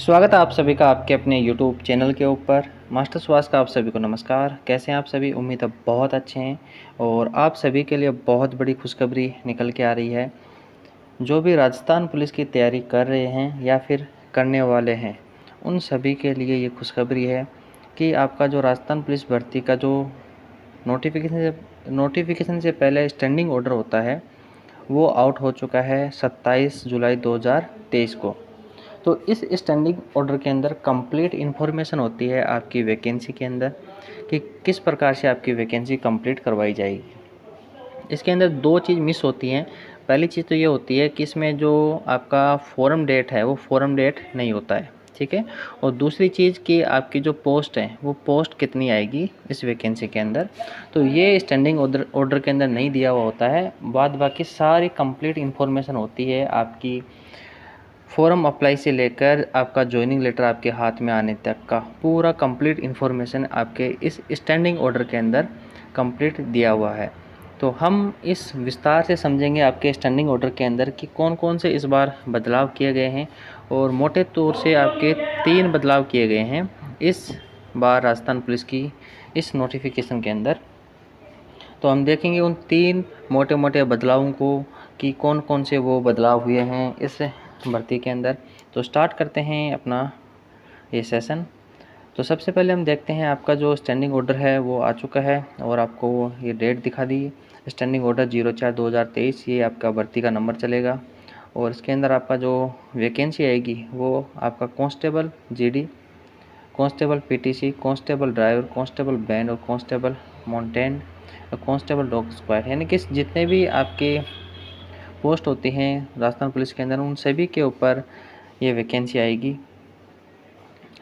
स्वागत है आप सभी का आपके अपने यूट्यूब चैनल के ऊपर। मास्टर सुभाष का आप सभी को नमस्कार। कैसे हैं आप सभी? उम्मीद है बहुत अच्छे हैं और आप सभी के लिए बहुत बड़ी खुशखबरी निकल के आ रही है। जो भी राजस्थान पुलिस की तैयारी कर रहे हैं या फिर करने वाले हैं, उन सभी के लिए ये खुशखबरी है कि आपका जो राजस्थान पुलिस भर्ती का जो नोटिफिकेशन से पहले स्टैंडिंग ऑर्डर होता है, वो आउट हो चुका है 27 जुलाई 2023 को। तो इस स्टैंडिंग ऑर्डर के अंदर कंप्लीट इन्फॉर्मेशन होती है आपकी वैकेंसी के अंदर कि किस प्रकार से आपकी वैकेंसी कंप्लीट करवाई जाएगी। इसके अंदर दो चीज़ मिस होती हैं। पहली चीज़ तो ये होती है कि इसमें जो आपका फॉरम डेट है वो फॉरम डेट नहीं होता है, ठीक है। और दूसरी चीज़ कि आपकी जो पोस्ट है वो पोस्ट कितनी आएगी इस वैकेंसी के अंदर, तो ये स्टैंडिंग ऑर्डर के अंदर नहीं दिया हुआ होता है। बाद बाकी सारी कंप्लीट इन्फॉर्मेशन होती है आपकी फॉर्म अप्लाई से लेकर आपका जॉइनिंग लेटर आपके हाथ में आने तक का पूरा कंप्लीट इन्फॉर्मेशन आपके इस स्टैंडिंग ऑर्डर के अंदर कंप्लीट दिया हुआ है। तो हम इस विस्तार से समझेंगे आपके स्टैंडिंग ऑर्डर के अंदर कि कौन कौन से इस बार बदलाव किए गए हैं। और मोटे तौर से आपके 3 बदलाव किए गए हैं इस बार राजस्थान पुलिस की इस नोटिफिकेशन के अंदर। तो हम देखेंगे उन 3 मोटे मोटे बदलावों को कि कौन कौन से वो बदलाव हुए हैं इस भर्ती के अंदर। तो स्टार्ट करते हैं अपना ये सेशन। तो सबसे पहले हम देखते हैं आपका जो स्टैंडिंग ऑर्डर है वो आ चुका है और आपको ये डेट दिखा दी। स्टैंडिंग ऑर्डर 04/2023, ये आपका भर्ती का नंबर चलेगा। और इसके अंदर आपका जो वैकेंसी आएगी वो आपका constable GD, constable PTC, constable driver, constable band और कांस्टेबल माउंटेन और कांस्टेबल डॉग स्क्वाड, यानी कि जितने भी आपके पोस्ट होती हैं राजस्थान पुलिस के अंदर उन सभी के ऊपर ये वैकेंसी आएगी।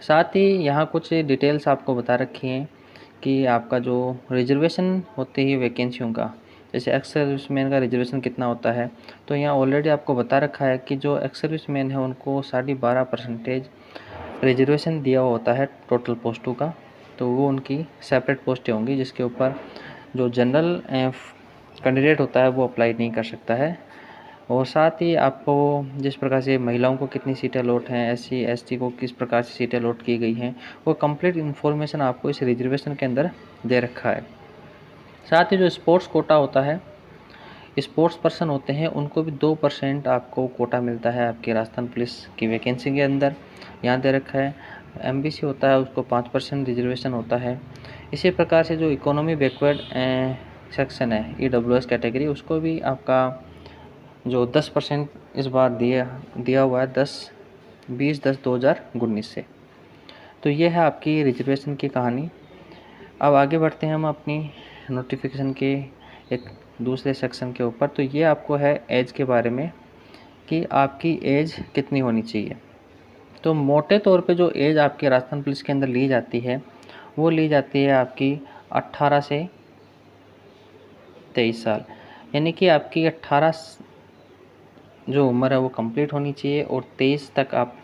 साथ ही यहाँ कुछ डिटेल्स आपको बता रखी हैं कि आपका जो रिजर्वेशन होते ही वैकेंसियों का, जैसे एक्स सर्विसमैन का रिजर्वेशन कितना होता है, तो यहाँ ऑलरेडी आपको बता रखा है कि जो एक्स सर्विसमैन है उनको 12.5% रिजर्वेशन दिया हुआ होता है टोटल पोस्टों का। तो वो उनकी सेपरेट पोस्टें होंगी जिसके ऊपर जो जनरल कैंडिडेट होता है वो अप्लाई नहीं कर सकता है। और साथ ही आपको जिस प्रकार से महिलाओं को कितनी सीटें अलॉट हैं, एससी एसटी को किस प्रकार से सीटें अलॉट की गई हैं, वो कंप्लीट इन्फॉर्मेशन आपको इस रिजर्वेशन के अंदर दे रखा है। साथ ही जो स्पोर्ट्स कोटा होता है, स्पोर्ट्स पर्सन होते हैं उनको भी 2% आपको कोटा मिलता है आपकी राजस्थान पुलिस की वैकेंसी के अंदर, यहाँ दे रखा है। एमबीसी होता है उसको 5% रिजर्वेशन होता है। इसी प्रकार से जो इकोनॉमी बैकवर्ड सेक्शन है ईडब्ल्यूएस कैटेगरी, उसको भी आपका जो 10% इस बार दिया हुआ है 20/10/2019 से। तो ये है आपकी रिजर्वेशन की कहानी। अब आगे बढ़ते हैं हम अपनी नोटिफिकेशन के एक दूसरे सेक्शन के ऊपर। तो ये आपको है एज के बारे में कि आपकी एज कितनी होनी चाहिए। तो मोटे तौर पे जो एज आपकी राजस्थान पुलिस के अंदर ली जाती है वो ली जाती है आपकी 18 से 23 साल, यानी कि आपकी 18 जो उम्र है वो कंप्लीट होनी चाहिए और 23 तक आप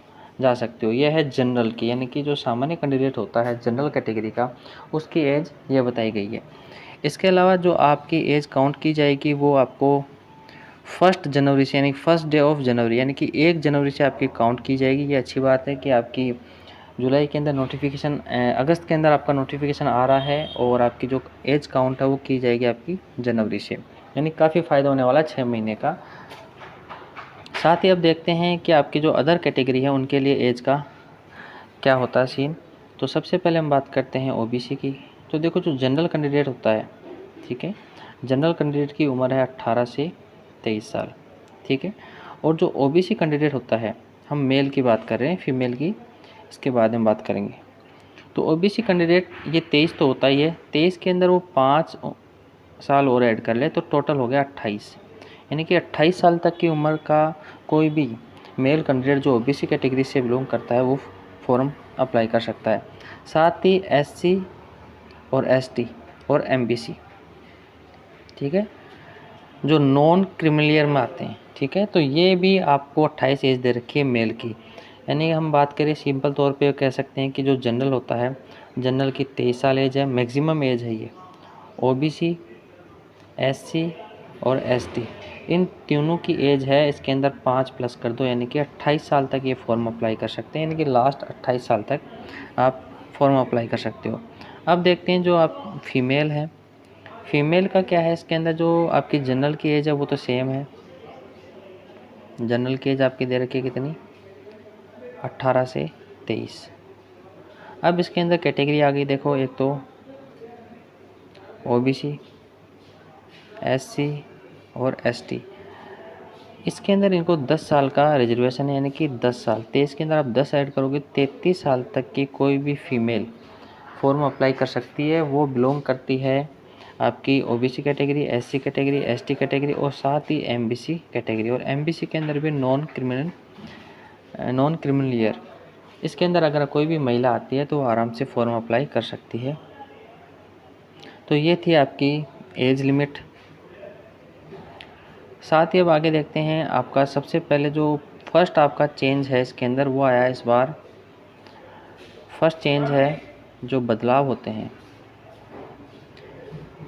जा सकते हो। यह है जनरल की, यानी कि जो सामान्य कैंडिडेट होता है जनरल कैटेगरी का, उसकी एज यह बताई गई है। इसके अलावा जो आपकी एज काउंट की जाएगी वो आपको 1 जनवरी से, यानी फर्स्ट डे ऑफ जनवरी, यानी कि 1 जनवरी से आपकी काउंट की जाएगी। ये अच्छी बात है कि आपकी जुलाई के अंदर नोटिफिकेशन, अगस्त के अंदर आपका नोटिफिकेशन आ रहा है और आपकी जो एज काउंट है वो की जाएगी आपकी जनवरी से, यानी काफ़ी फ़ायदा होने वाला 6 महीने का। साथ ही अब देखते हैं कि आपकी जो अदर कैटेगरी है उनके लिए एज का क्या होता है सीन। तो सबसे पहले हम बात करते हैं ओबीसी की। तो देखो जो जनरल कैंडिडेट होता है, ठीक है, जनरल कैंडिडेट की उम्र है 18 से 23 साल, ठीक है। और जो ओबीसी कैंडिडेट होता है, हम मेल की बात कर रहे हैं, फीमेल की इसके बाद में बात करेंगे। तो ओबीसी कैंडिडेट ये 23 तो होता ही है, 23 के अंदर वो 5 साल और ऐड कर ले तो टोटल हो गया 28, यानी कि 28 साल तक की उम्र का कोई भी मेल कैंडिडेट जो ओबीसी कैटेगरी से बिलोंग करता है वो फॉर्म अप्लाई कर सकता है। साथ ही एससी और एसटी और एमबीसी, ठीक है, जो नॉन क्रिमिलियर में आते हैं, ठीक है, तो ये भी आपको 28 एज दे रखी है मेल की। यानी हम बात करें सिंपल तौर पे कह सकते हैं कि जो जनरल होता है, जनरल की 23 साल एज है, मैक्सिमम एज है ये। ओबीसी, एससी और एसटी, इन तीनों की एज है इसके अंदर 5 प्लस कर दो, यानी कि 28 साल तक ये फॉर्म अप्लाई कर सकते हैं, यानी कि लास्ट 28 साल तक आप फॉर्म अप्लाई कर सकते हो। अब देखते हैं जो आप फीमेल हैं, फीमेल का क्या है, इसके अंदर जो आपकी जनरल की एज है वो तो सेम है। जनरल की एज आपकी दे रखी है कितनी, 18 से 23। अब इसके अंदर कैटेगरी आ गई, देखो एक तो ओबीसी, एससी और एसटी। इसके अंदर इनको 10 साल का रिजर्वेशन है, यानी कि 10 साल, 23 के अंदर आप 10 ऐड करोगे, 33 साल तक की कोई भी फीमेल फॉर्म अप्लाई कर सकती है। वो बिलोंग करती है आपकी OBC category, SC category, ST category और साथ ही एमबीसी कैटेगरी। और एमबीसी के अंदर भी नॉन क्रिमिनल ईयर। इसके अंदर अगर कोई भी महिला आती है तो वो आराम से फॉर्म अप्लाई कर सकती है। तो ये थी आपकी एज लिमिट। साथ ही अब आगे देखते हैं, आपका सबसे पहले जो फर्स्ट आपका चेंज है इसके अंदर वो आया है इस बार। फर्स्ट चेंज है, जो बदलाव होते हैं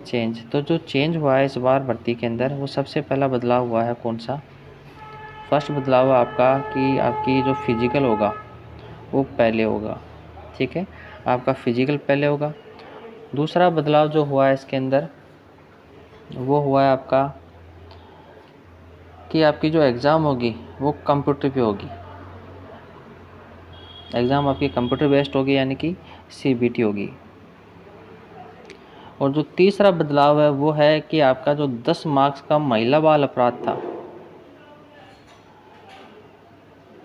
चेंज, तो जो चेंज हुआ है इस बार भर्ती के अंदर, वो सबसे पहला बदलाव हुआ है कौन सा, फर्स्ट बदलाव है आपका कि आपकी जो फिजिकल होगा वो पहले होगा। ठीक है, आपका फिजिकल पहले होगा। दूसरा बदलाव जो हुआ है इसके अंदर वो हुआ है आपका कि आपकी जो एग्ज़ाम होगी वो कंप्यूटर पे होगी। एग्ज़ाम आपकी कंप्यूटर बेस्ड होगी, यानी कि सीबीटी होगी। और जो तीसरा बदलाव है वो है कि आपका जो 10 मार्क्स का महिला बाल अपराध था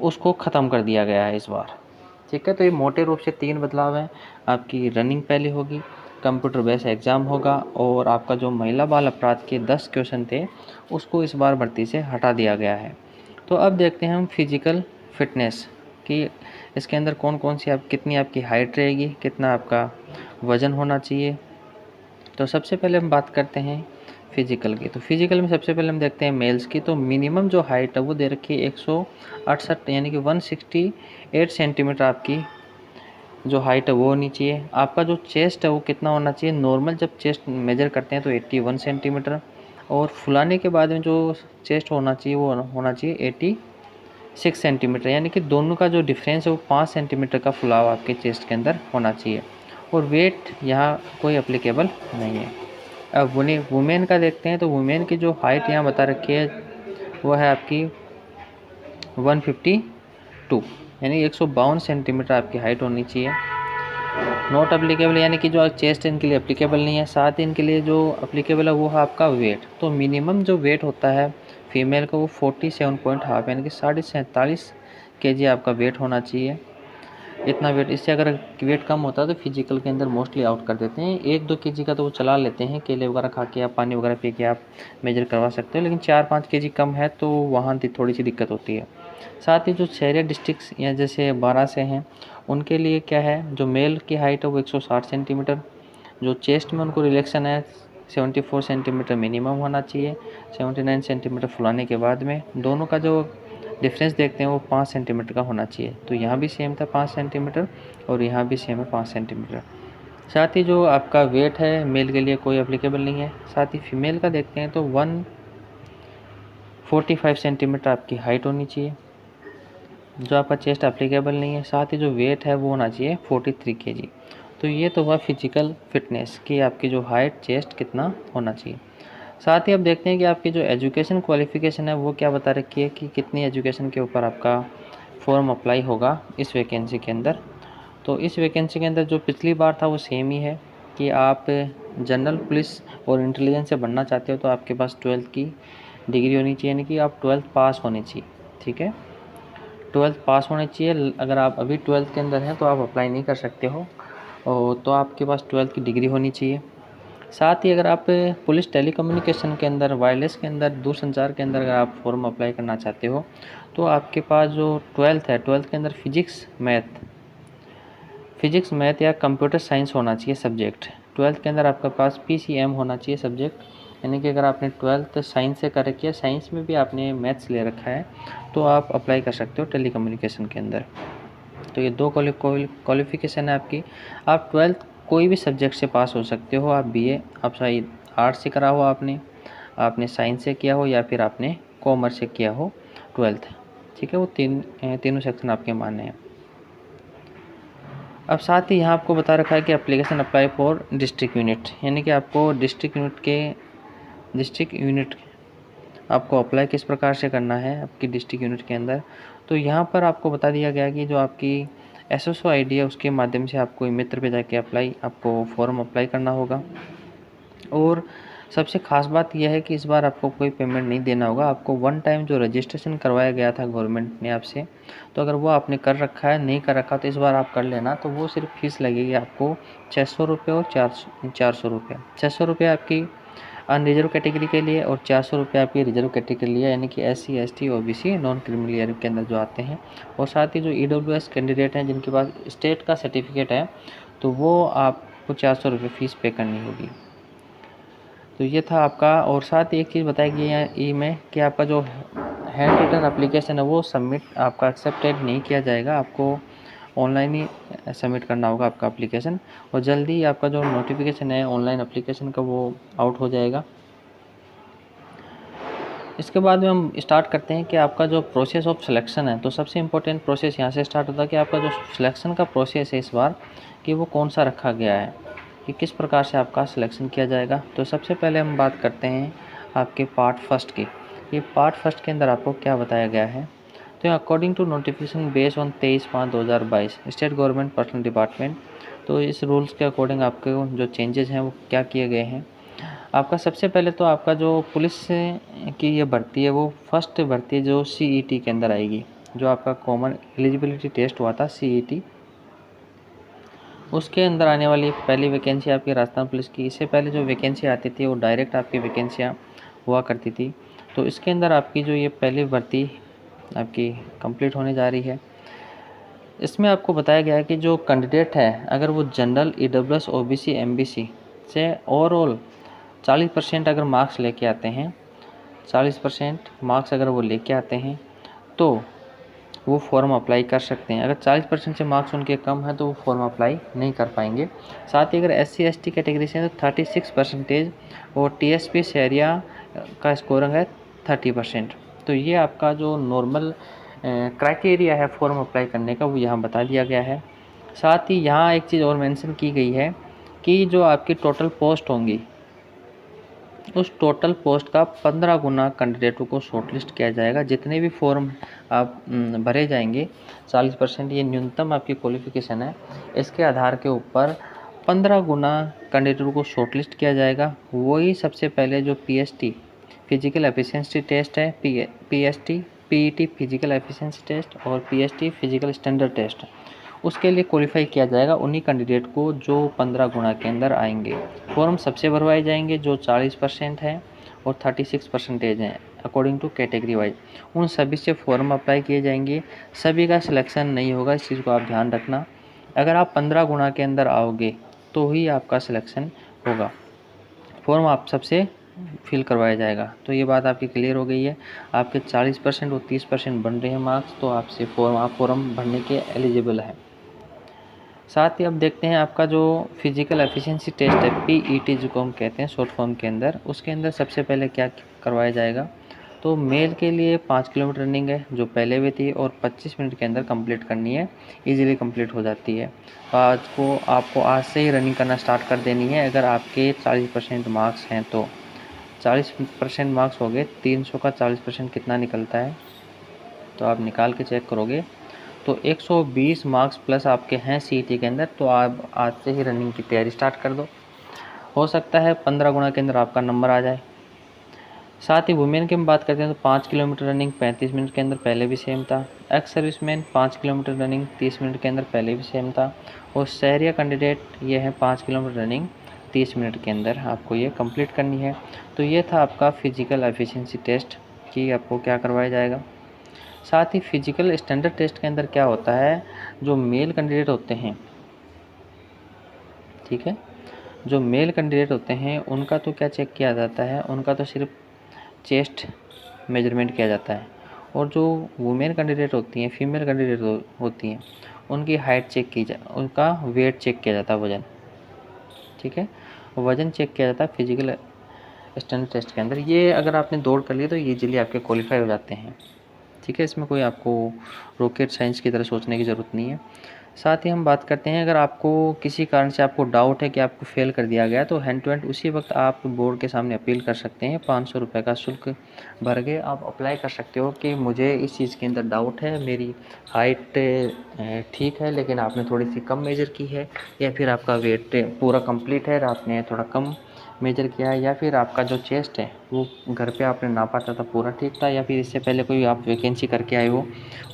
उसको ख़त्म कर दिया गया है इस बार। ठीक है, तो ये मोटे रूप से 3 बदलाव हैं। आपकी रनिंग पहले होगी, कंप्यूटर बेस्ड एग्ज़ाम होगा और आपका जो महिला बाल अपराध के 10 क्वेश्चन थे उसको इस बार भर्ती से हटा दिया गया है। तो अब देखते हैं हम फिजिकल फिटनेस कि इसके अंदर कौन कौन सी कितनी आपकी हाइट रहेगी, कितना आपका वज़न होना चाहिए। तो सबसे पहले हम बात करते हैं फिजिकल की। तो फिजिकल में सबसे पहले हम देखते हैं मेल्स की। तो मिनिमम जो हाइट है वो दे रखी है 168, यानी कि 168 सेंटीमीटर आपकी जो हाइट है वो होनी चाहिए। आपका जो चेस्ट है वो कितना होना चाहिए, नॉर्मल जब चेस्ट मेजर करते हैं तो 81 सेंटीमीटर, और फुलाने के बाद में जो चेस्ट होना चाहिए वो होना चाहिए 86 सेंटीमीटर, यानी कि दोनों का जो डिफरेंस है वो 5 सेंटीमीटर का फुलाव आपके चेस्ट के अंदर होना चाहिए। और वेट यहाँ कोई अप्लीकेबल नहीं है। अब वुमेन का देखते हैं। तो वुमेन की जो हाइट यहाँ बता रखी है वो है आपकी 152, यानी 152 सेंटीमीटर आपकी हाइट होनी चाहिए। नॉट अप्लीकेबल, यानी कि जो चेस्ट इनके लिए अप्लीकेबल नहीं है। साथ ही इनके लिए जो अप्लीकेबल है वो है आपका वेट। तो मिनिमम जो वेट होता है फीमेल का वो 47.5, यानी कि 47.5 kg आपका वेट होना चाहिए। इतना वेट, इससे अगर वेट कम होता है तो फिजिकल के अंदर मोस्टली आउट कर देते हैं। 1-2 kg का तो वो चला लेते हैं, केले वगैरह खा के या पानी वगैरह पी के आप मेजर करवा सकते हो, लेकिन 4-5 kg कम है तो वहाँ थोड़ी सी दिक्कत होती है। साथ ही जो शहरी डिस्ट्रिक्ट्स या जैसे 12 से हैं उनके लिए क्या है, जो मेल की हाइट है वो 160 सेंटीमीटर, जो चेस्ट में उनको रिलेक्शन है 74 सेंटीमीटर मिनिमम होना चाहिए, 79 सेंटीमीटर फुलाने के बाद में। दोनों का जो डिफरेंस देखते हैं वो 5 सेंटीमीटर का होना चाहिए। तो यहाँ भी सेम था 5 सेंटीमीटर और यहाँ भी सेम है 5 सेंटीमीटर। साथ ही जो आपका वेट है मेल के लिए कोई अप्लीकेबल नहीं है। साथ ही फीमेल का देखते हैं तो 145 सेंटीमीटर आपकी हाइट होनी चाहिए, जो आपका चेस्ट अप्लीकेबल नहीं है। साथ ही जो वेट है वो होना चाहिए 43 kg। तो ये तो हुआ फिजिकल फिटनेस कि आपकी जो हाइट चेस्ट कितना होना चाहिए। साथ ही अब देखते हैं कि आपकी जो एजुकेशन क्वालिफ़िकेशन है वो क्या बता रखी है कि कितनी एजुकेशन के ऊपर आपका फॉर्म अप्लाई होगा इस वैकेंसी के अंदर। तो इस वैकेंसी के अंदर जो पिछली बार था वो सेम ही है कि आप जनरल पुलिस और इंटेलिजेंस से बनना चाहते हो तो आपके पास 12th की डिग्री होनी चाहिए, यानी कि आप 12th पास होनी चाहिए। ठीक है, 12th पास होनी चाहिए। अगर आप अभी 12th के अंदर हैं तो आप अप्लाई नहीं कर सकते हो, और तो आपके पास 12th की डिग्री होनी चाहिए। साथ ही अगर आप पुलिस टेलीकम्युनिकेशन के अंदर, वायरलेस के अंदर, दूरसंचार के अंदर अगर आप फॉर्म अप्लाई करना चाहते हो तो आपके पास जो 12th है, 12th के अंदर फिजिक्स मैथ या कंप्यूटर साइंस होना चाहिए सब्जेक्ट। 12th के अंदर आपके पास PCM होना चाहिए सब्जेक्ट, यानी कि अगर आपने 12th साइंस से कर रखी है, साइंस में भी आपने मैथ्स ले रखा है तो आप अप्लाई कर सकते हो टेलीकम्युनिकेशन के अंदर। तो ये 2 क्वालिफ़िकेशन है आपकी। आप 12th कोई भी सब्जेक्ट से पास हो सकते हो। आप BA, आप शायद आर्ट्स से करा हो आपने, आपने साइंस से किया हो या फिर आपने कॉमर्स से किया हो 12th, ठीक है। वो तीनों सेक्शन आपके मान्य हैं। अब साथ ही यहाँ आपको बता रखा है कि application apply for district unit, यानी कि आपको डिस्ट्रिक्ट यूनिट आपको अप्लाई किस प्रकार से करना है आपकी डिस्ट्रिक्ट यूनिट के अंदर। तो यहाँ पर आपको बता दिया गया कि जो आपकी SSO ID है उसके माध्यम से आपको मित्र पे जाके आपको फॉर्म अप्लाई करना होगा। और सबसे ख़ास बात यह है कि इस बार आपको कोई पेमेंट नहीं देना होगा। आपको वन टाइम जो रजिस्ट्रेशन करवाया गया था गवर्नमेंट ने आपसे, तो अगर वो आपने कर रखा है, नहीं कर रखा तो इस बार आप कर लेना। तो वो सिर्फ फीस लगेगी आपको 600 रुपये और 400 रुपये। 600 रुपये आपकी अनरिजर्व कैटेगरी के लिए और 400 रुपये आपकी रिजर्व कैटेगरी के लिए, यानी कि SC ST OBC non criminal area के अंदर जो आते हैं। और साथ ही जो EWS कैंडिडेट हैं जिनके पास स्टेट का सर्टिफिकेट है, तो वो आपको 400 रुपये फ़ीस पे करनी होगी। तो ये था आपका। और साथ ही एक चीज़ बताई गई है ई में कि आपका जो हैंड रिटन एप्लीकेशन है वो सबमिट आपका एक्सेप्टेड नहीं किया जाएगा। आपको ऑनलाइन ही सबमिट करना होगा आपका एप्लीकेशन, और जल्दी ही आपका जो नोटिफिकेशन है ऑनलाइन एप्लीकेशन का वो आउट हो जाएगा। इसके बाद में हम स्टार्ट करते हैं कि आपका जो प्रोसेस ऑफ सिलेक्शन है। तो सबसे इम्पोर्टेंट प्रोसेस यहाँ से स्टार्ट होता है कि आपका जो सिलेक्शन का प्रोसेस है इस बार, कि वो कौन सा रखा गया है, कि किस प्रकार से आपका सिलेक्शन किया जाएगा। तो सबसे पहले हम बात करते हैं आपके पार्ट फर्स्ट की। ये पार्ट फर्स्ट के अंदर आपको क्या बताया गया है। तो according to notification based on 23/5/2022 state government personal department, तो इस रूल्स के अकॉर्डिंग आपके जो चेंजेस हैं वो क्या किए गए हैं। आपका सबसे पहले तो आपका जो पुलिस की ये भर्ती है वो फर्स्ट भर्ती है जो CET के अंदर आएगी। जो आपका कॉमन एलिजिबिलिटी टेस्ट हुआ था CET, उसके अंदर आने वाली पहली वैकेंसी आपकी राजस्थान पुलिस की। इससे पहले जो वैकेंसी आती थी वो डायरेक्ट आपकी वैकेंसियाँ हुआ करती थी। तो इसके अंदर आपकी जो ये पहली भर्ती आपकी कंप्लीट होने जा रही है। इसमें आपको बताया गया है कि जो कैंडिडेट है अगर वो जनरल EWS OBC MBC से ओवरऑल 40% अगर मार्क्स लेके आते हैं, 40% मार्क्स अगर वो लेके आते हैं तो वो फॉर्म अप्लाई कर सकते हैं। अगर 40% से मार्क्स उनके कम हैं तो वो फॉर्म अप्लाई नहीं कर पाएंगे। साथ ही अगर SC ST कैटेगरी से हैं तो 36% और TSP शहरिया का स्कोरिंग है 30%। तो ये आपका जो नॉर्मल क्राइटेरिया है फॉर्म अप्लाई करने का वो यहाँ बता दिया गया है। साथ ही यहाँ एक चीज़ और मेंशन की गई है कि जो आपकी टोटल पोस्ट होंगी उस टोटल पोस्ट का 15 गुना कैंडिडेटों को शॉर्टलिस्ट किया जाएगा। जितने भी फॉर्म आप भरे जाएंगे 40% ये न्यूनतम आपकी क्वालिफ़िकेशन है, इसके आधार के ऊपर 15 गुना कैंडिडेटों को शॉर्टलिस्ट किया जाएगा। वही सबसे पहले जो PST फिजिकल एफिशिएंसी टेस्ट है, PST PET physical efficiency test और PST फिजिकल स्टैंडर्ड टेस्ट, उसके लिए क्वालिफाई किया जाएगा उन्हीं कैंडिडेट को जो 15 गुना के अंदर आएंगे। फॉर्म सबसे भरवाए जाएंगे जो 40% है और 36% हैं अकॉर्डिंग टू कैटेगरी वाइज। उन सभी से फॉर्म अप्लाई किए जाएंगे। सभी का सिलेक्शन नहीं होगा, इस चीज़ को आप ध्यान रखना। अगर आप 15 गुना के अंदर आओगे तो ही आपका सिलेक्शन होगा। फॉर्म आप सबसे फिल करवाया जाएगा। तो ये बात आपकी क्लियर हो गई है। आपके 40% और 30% बन रहे हैं मार्क्स, तो आपसे आप फॉर्म भरने के एलिजिबल हैं। साथ ही अब देखते हैं आपका जो फिजिकल एफिशिएंसी टेस्ट है PET जिसको हम कहते हैं शॉर्ट फॉर्म के अंदर, उसके अंदर सबसे पहले क्या करवाया जाएगा। तो मेल के लिए 5 किलोमीटर रनिंग है जो पहले भी थी और 25 मिनट के अंदर कंप्लीट करनी है, इजीली कंप्लीट हो जाती है। आपको आज से ही रनिंग करना स्टार्ट कर देनी है। अगर आपके 40% मार्क्स हैं तो 40% मार्क्स हो गए, 300 का 40% कितना निकलता है तो आप निकाल के चेक करोगे तो 120 मार्क्स प्लस आपके हैं CET के अंदर। तो आप आज से ही रनिंग की तैयारी स्टार्ट कर दो, हो सकता है 15 गुना के अंदर आपका नंबर आ जाए। साथ ही वुमेन की हम बात करते हैं तो 5 किलोमीटर रनिंग 35 मिनट के अंदर पहले भी सेम था। Ex serviceman 5 kilometre running 30 minute के अंदर पहले भी सेम था। और शहरिया कैंडिडेट ये है 5 किलोमीटर रनिंग 30 मिनट के अंदर आपको ये कंप्लीट करनी है। तो ये था आपका फिजिकल एफिशिएंसी टेस्ट कि आपको क्या करवाया जाएगा। साथ ही फिजिकल स्टैंडर्ड टेस्ट के अंदर क्या होता है, जो मेल कैंडिडेट होते हैं, ठीक है, जो मेल कैंडिडेट होते हैं उनका तो क्या चेक किया जाता है, उनका तो सिर्फ चेस्ट मेजरमेंट किया जाता है। और जो वुमेन कैंडिडेट होती हैं, फीमेल कैंडिडेट होती हैं, उनकी हाइट चेक की उनका वेट चेक किया जाता है, वज़न, ठीक है, वज़न चेक किया जाता है फिजिकल स्टैंडर्ड टेस्ट के अंदर। ये अगर आपने दौड़ कर ली तो ईजिली आपके क्वालिफाई हो जाते हैं, ठीक है। इसमें कोई आपको रॉकेट साइंस की तरह सोचने की ज़रूरत नहीं है। साथ ही हम बात करते हैं, अगर आपको किसी कारण से आपको डाउट है कि आपको फ़ेल कर दिया गया, तो हैंड टू हैंड उसी वक्त आप बोर्ड के सामने अपील कर सकते हैं। 500 रुपये का शुल्क भर के आप अप्लाई कर सकते हो कि मुझे इस चीज़ के अंदर डाउट है, मेरी हाइट ठीक है लेकिन आपने थोड़ी सी कम मेजर की है, या फिर आपका वेट पूरा कंप्लीट है और आपने थोड़ा कम मेजर किया है, या फिर आपका जो चेस्ट है वो घर पे आपने नापा था पूरा ठीक था, या फिर इससे पहले कोई आप वैकेंसी करके आए हो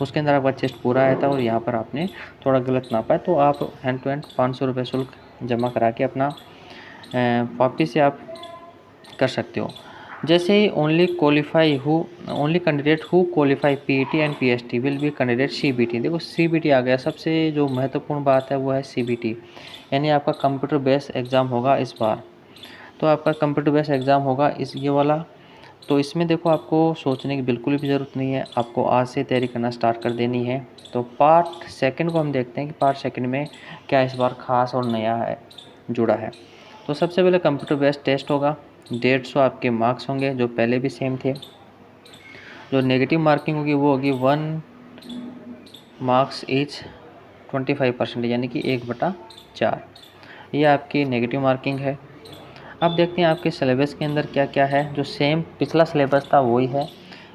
उसके अंदर आपका चेस्ट पूरा आया था और यहाँ पर आपने थोड़ा गलत नापा है, तो आप हैंड टू हैंड 500 रुपये शुल्क जमा करा के अपना वापस से आप कर सकते हो। जैसे ही only candidate who qualify PET and PST will be candidate CBT. देखो सीबीटी आ गया, सबसे जो महत्वपूर्ण बात है वो है सीबीटी, यानी आपका कंप्यूटर बेस्ड एग्ज़ाम होगा इस बार। तो आपका कंप्यूटर बेस्ड एग्ज़ाम होगा ये वाला। तो इसमें देखो आपको सोचने की बिल्कुल भी ज़रूरत नहीं है, आपको आज से तैयारी करना स्टार्ट कर देनी है। तो पार्ट सेकंड को हम देखते हैं कि पार्ट सेकंड में क्या इस बार ख़ास और नया है जुड़ा है। तो सबसे पहले कंप्यूटर बेस्ड टेस्ट होगा, 150 आपके मार्क्स होंगे जो पहले भी सेम थे। जो नेगेटिव मार्किंग होगी वो होगी 1 मार्क्स ईच 25%, यानी कि 1/4। ये आपकी नेगेटिव मार्किंग है। अब देखते हैं आपके सिलेबस के अंदर क्या क्या है। जो सेम पिछला सिलेबस था वही है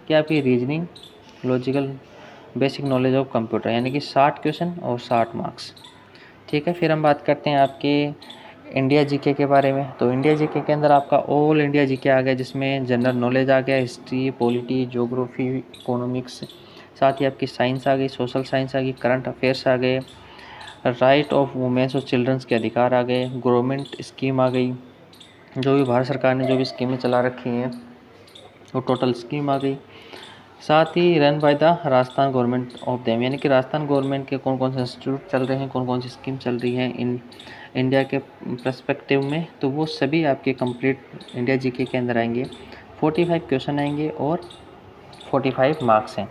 कि आपकी reasoning, logical, basic knowledge of computer, यानी कि 60 क्वेश्चन और 60 मार्क्स, ठीक है। फिर हम बात करते हैं आपके इंडिया जीके के बारे में। तो इंडिया जीके के अंदर आपका ऑल इंडिया जीके आ गया, जिसमें जनरल नॉलेज आ गया, हिस्ट्री, पॉलिटी, ज्योग्राफी, इकोनॉमिक्स, साथ ही आपकी साइंस आ गई, सोशल साइंस आ गई, करंट अफेयर्स आ गए, राइट ऑफ वुमेन्स और चिल्ड्रंस के अधिकार आ गए, गवर्नमेंट स्कीम आ गई, जो भी भारत सरकार ने जो भी स्कीमें चला रखी हैं वो टोटल स्कीम आ गई। साथ ही run by the Rajasthan government of them, यानी कि राजस्थान गवर्नमेंट के कौन कौन से इंस्टीट्यूट चल रहे हैं, कौन कौन सी स्कीम चल रही है इन इंडिया के पर्सपेक्टिव में, तो वो सभी आपके कंप्लीट इंडिया जीके के अंदर आएंगे। 45 क्वेश्चन आएंगे और 45 मार्क्स हैं।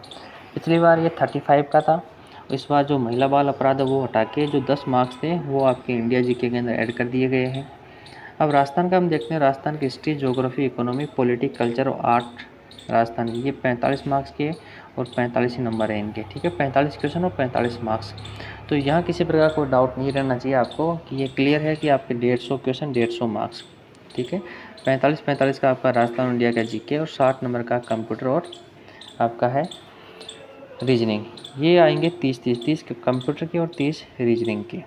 पिछली बार ये 35 का था, इस बार जो महिला बाल अपराध है वो हटा के जो 10 मार्क्स थे वो आपके इंडिया जीके के अंदर ऐड कर दिए गए हैं। अब राजस्थान का हम देखते हैं, राजस्थान की history, geography, economy, politics, culture और आर्ट राजस्थान की, ये 45 मार्क्स के और 45 ही नंबर है इनके, ठीक है। 45 क्वेश्चन और 45 मार्क्स। तो यहाँ किसी प्रकार कोई डाउट नहीं रहना चाहिए आपको कि ये क्लियर है कि आपके 150 क्वेश्चन 150 मार्क्स, ठीक है। 45 का आपका राजस्थान इंडिया का जीके और 60 नंबर का कंप्यूटर और आपका है रीजनिंग। ये आएंगे 30 कंप्यूटर के और 30 रीजनिंग के,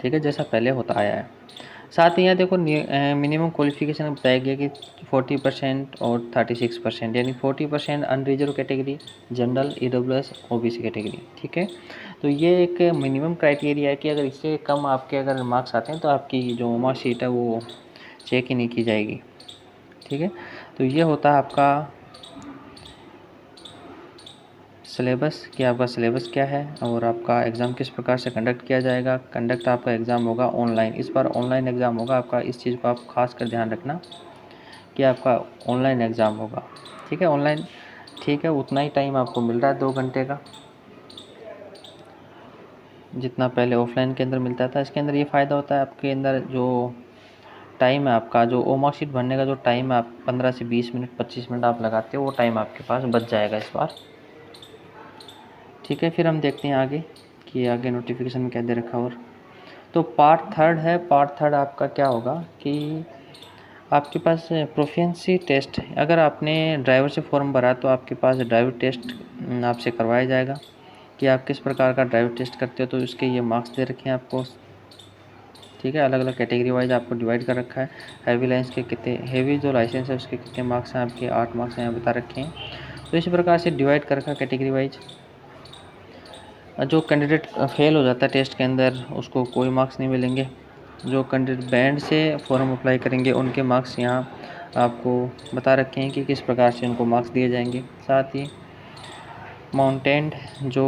ठीक है, जैसा पहले होता आया है। साथ ही यहाँ देखो मिनिमम क्वालिफिकेशन बताया गया कि 40% और 36%, यानी 40% unreserved category, general, EWS, OBC category, ठीक है। तो ये एक मिनिमम क्राइटेरिया है कि अगर इससे कम आपके अगर मार्क्स आते हैं तो आपकी जो मार्कशीट है वो चेक ही नहीं की जाएगी, ठीक है। तो ये होता है आपका सिलेबस, कि आपका सिलेबस क्या है और आपका एग्ज़ाम किस प्रकार से कंडक्ट किया जाएगा। कंडक्ट आपका एग्ज़ाम होगा ऑनलाइन, इस बार ऑनलाइन एग्ज़ाम होगा आपका। इस चीज़ को आप खास कर ध्यान रखना कि आपका ऑनलाइन एग्ज़ाम होगा, ठीक है। ऑनलाइन, ठीक है, उतना ही टाइम आपको मिल रहा है 2 घंटे का, जितना पहले ऑफलाइन के अंदर मिलता था। इसके अंदर ये फ़ायदा होता है आपके अंदर जो टाइम है आपका, जो मार्कशीट भरने का जो टाइम है, आप 15 से 20 मिनट 25 मिनट आप लगाते हो, वो टाइम आपके पास बच जाएगा इस बार, ठीक है। फिर हम देखते हैं आगे कि आगे नोटिफिकेशन में क्या दे रखा। और तो पार्ट थर्ड है, पार्ट थर्ड आपका क्या होगा कि आपके पास प्रोफिशिएंसी टेस्ट है। अगर आपने ड्राइवर से फॉर्म भरा तो आपके पास ड्राइवर टेस्ट आपसे करवाया जाएगा कि आप किस प्रकार का ड्राइवर टेस्ट करते हो। तो इसके ये मार्क्स दे रखे हैं आपको, ठीक है, अलग अलग कैटेगरी वाइज आपको डिवाइड कर रखा है। हैवी लाइसेंस के कितने, हैवी जो लाइसेंस है उसके कितने मार्क्स हैं आपके, 8 मार्क्स हैं यहाँ बता रखे हैं। तो इसी प्रकार से डिवाइड कर रखा है कैटेगरी वाइज। जो कैंडिडेट फेल हो जाता है टेस्ट के अंदर उसको कोई मार्क्स नहीं मिलेंगे। जो कैंडिडेट बैंड से फॉर्म अप्लाई करेंगे उनके मार्क्स यहाँ आपको बता रखे हैं कि किस प्रकार से उनको मार्क्स दिए जाएंगे। साथ ही माउंटेन जो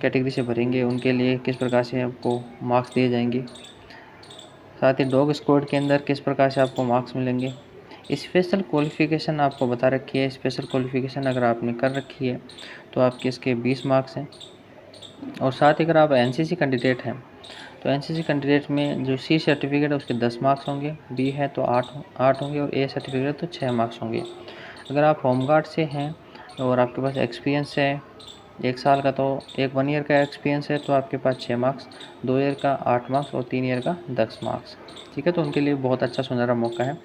कैटेगरी से भरेंगे उनके लिए किस प्रकार से आपको मार्क्स दिए जाएंगे। साथ ही डॉग स्क्वाड के अंदर किस प्रकार से आपको मार्क्स मिलेंगे। स्पेशल क्वालिफ़िकेशन आपको बता रखी है। स्पेशल क्वालिफ़िकेशन अगर आपने कर रखी है तो आपके इसके 20 मार्क्स हैं। और साथ ही अगर आप एनसीसी कैंडिडेट हैं तो एनसीसी कैंडिडेट में जो सी सर्टिफिकेट है उसके 10 मार्क्स होंगे, बी है तो 8 होंगे और ए सर्टिफिकेट तो 6 मार्क्स होंगे। अगर आप होमगार्ड से हैं और आपके पास एक्सपीरियंस है 1 साल का, तो 1 ईयर का एक्सपीरियंस है तो आपके पास 6 मार्क्स, 2 ईयर का 8 मार्क्स और 3 ईयर का 10 मार्क्स। ठीक है, तो उनके लिए बहुत अच्छा सुनहरा मौका है।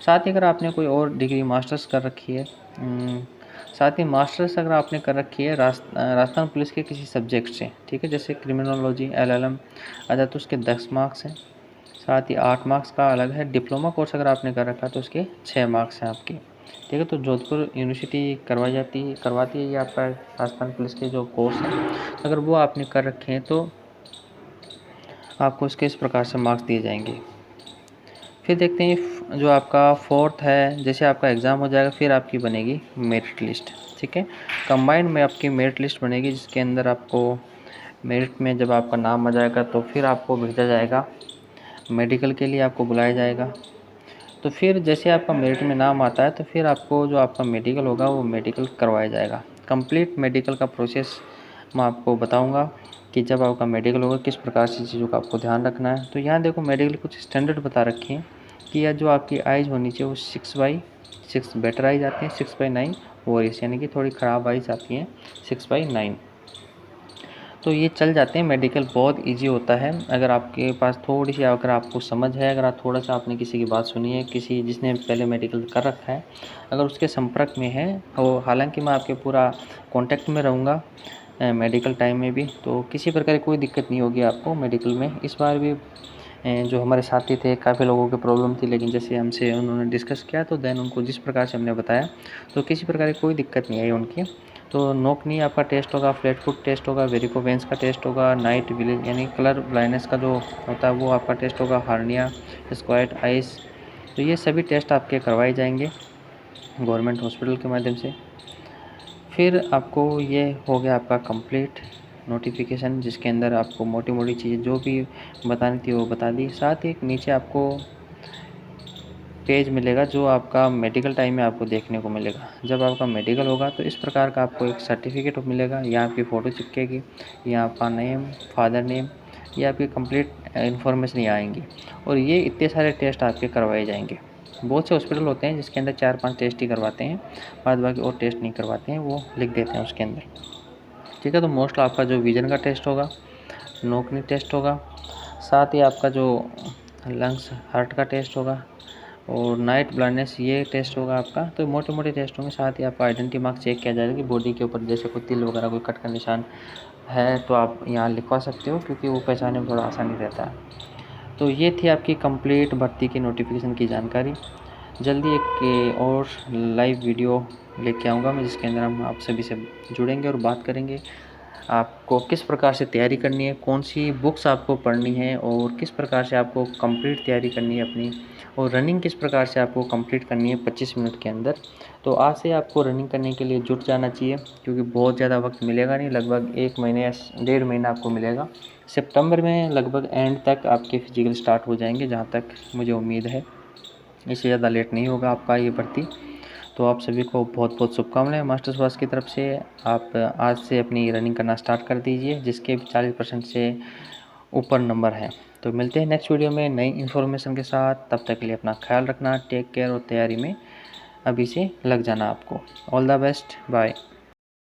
साथ ही अगर आपने कोई और डिग्री मास्टर्स कर रखी है, साथ ही मास्टर्स अगर आपने कर रखी है राजस्थान पुलिस के किसी सब्जेक्ट से, ठीक है, जैसे क्रिमिनोलॉजी LLM अच्छा, तो उसके 10 मार्क्स हैं। साथ ही 8 मार्क्स का अलग है। डिप्लोमा कोर्स अगर आपने कर रखा है तो उसके 6 मार्क्स हैं आपके। ठीक है, तो जोधपुर यूनिवर्सिटी करवाती है ये आपका राजस्थान पुलिस के जो कोर्स है। अगर वो आपने कर रखे हैं तो आपको इसके इस प्रकार से मार्क्स दिए जाएंगे। फिर देखते हैं जो आपका फोर्थ है, जैसे आपका एग्ज़ाम हो जाएगा फिर आपकी बनेगी मेरिट लिस्ट। ठीक है, कंबाइंड में आपकी मेरिट लिस्ट बनेगी, जिसके अंदर आपको मेरिट में जब आपका नाम आ जाएगा तो फिर आपको भेजा जाएगा मेडिकल के लिए, आपको बुलाया जाएगा। तो फिर जैसे आपका मेरिट में नाम आता है तो फिर आपको जो आपका मेडिकल होगा वो मेडिकल करवाया जाएगा। कंप्लीट मेडिकल का प्रोसेस मैं आपको बताऊंगा कि जब आपका मेडिकल होगा किस प्रकार से चीज़ों का आपको ध्यान रखना है। तो यहाँ देखो मेडिकल कुछ स्टैंडर्ड बता रखे हैं कि यह जो आपकी आइज़ होनी चाहिए वो 6/6 बेटर आइज़ आती हैं, 6/9 वॉरियस यानी कि थोड़ी ख़राब आइज़ आती हैं 6/9। तो ये चल जाते हैं। मेडिकल बहुत इजी होता है अगर आपके पास थोड़ी सी अगर आपको समझ है, अगर आप थोड़ा सा आपने किसी की बात सुनी है, किसी जिसने पहले मेडिकल कर रखा है, अगर उसके संपर्क में है, और हालांकि मैं आपके पूरा कांटेक्ट में रहूँगा मेडिकल टाइम में भी, तो किसी प्रकार की कोई दिक्कत नहीं होगी आपको मेडिकल में। इस बार भी जो हमारे साथी थे काफ़ी लोगों की प्रॉब्लम थी, लेकिन जैसे हमसे उन्होंने डिस्कस किया तो देन उनको जिस प्रकार से हमने बताया तो किसी प्रकार की कोई दिक्कत नहीं आई उनकी। तो नोक नी आपका टेस्ट होगा, फ्लैट फुट टेस्ट होगा, वेरिकोवेंस का टेस्ट होगा, नाइट विजन यानी कलर ब्लाइंडनेस का जो होता है वो आपका टेस्ट होगा, हार्निया, स्क्वाइट आइस, तो ये सभी टेस्ट आपके करवाए जाएंगे गवर्नमेंट हॉस्पिटल के माध्यम से। फिर आपको ये हो गया आपका कंप्लीट नोटिफिकेशन, जिसके अंदर आपको मोटी मोटी चीज़ें जो भी बतानी थी वो बता दी। साथ ही एक नीचे आपको पेज मिलेगा जो आपका मेडिकल टाइम में आपको देखने को मिलेगा। जब आपका मेडिकल होगा तो इस प्रकार का आपको एक सर्टिफिकेट मिलेगा, या आपकी फ़ोटो चिपकेगी, या आपका नेम, फादर नेम, या आपकी कंप्लीट इन्फॉर्मेशन यहाँ आएंगी। और ये इतने सारे टेस्ट आपके करवाए जाएंगे। बहुत से हॉस्पिटल होते हैं जिसके अंदर 4-5 टेस्ट ही करवाते हैं, बाद बाकी और टेस्ट नहीं करवाते हैं, वो लिख देते हैं उसके अंदर। ठीक है, तो मोस्ट आपका जो विजन का टेस्ट होगा, नोकनी टेस्ट होगा, साथ ही आपका जो लंग्स हार्ट का टेस्ट होगा, और नाइट ब्लाइंडनेस ये टेस्ट होगा आपका। तो मोटे मोटे टेस्ट होंगे। साथ ही आपका आइडेंटिटी मार्क्स चेक किया जाएगा कि बॉडी के ऊपर जैसे कोई तिल वगैरह कोई कट का निशान है तो आप यहाँ लिखवा सकते हो, क्योंकि वो पहचानने में थोड़ा आसानी रहता है। तो ये थी आपकी कंप्लीट भर्ती की नोटिफिकेशन की जानकारी। जल्दी एक और लाइव वीडियो लेके आऊँगा मैं, जिसके अंदर हम आप सभी से जुड़ेंगे और बात करेंगे आपको किस प्रकार से तैयारी करनी है, कौन सी बुक्स आपको पढ़नी है, और किस प्रकार से आपको कंप्लीट तैयारी करनी है अपनी, और रनिंग किस प्रकार से आपको कंप्लीट करनी है 25 मिनट के अंदर। तो आज से आपको रनिंग करने के लिए जुट जाना चाहिए, क्योंकि बहुत ज़्यादा वक्त मिलेगा नहीं, लगभग 1 महीने या 1.5 महीना आपको मिलेगा। सितंबर में लगभग एंड तक आपके फिजिकल स्टार्ट हो जाएंगे, जहाँ तक मुझे उम्मीद है। इससे ज़्यादा लेट नहीं होगा आपका ये भर्ती। तो आप सभी को बहुत बहुत शुभकामनाएं मास्टर्स बॉस की तरफ से। आप आज से अपनी रनिंग करना स्टार्ट कर दीजिए, जिसके भी 40% से ऊपर नंबर है। तो मिलते हैं नेक्स्ट वीडियो में नई इन्फॉर्मेशन के साथ। तब तक के लिए अपना ख्याल रखना, टेक केयर, और तैयारी में अभी से लग जाना आपको। All the best, bye.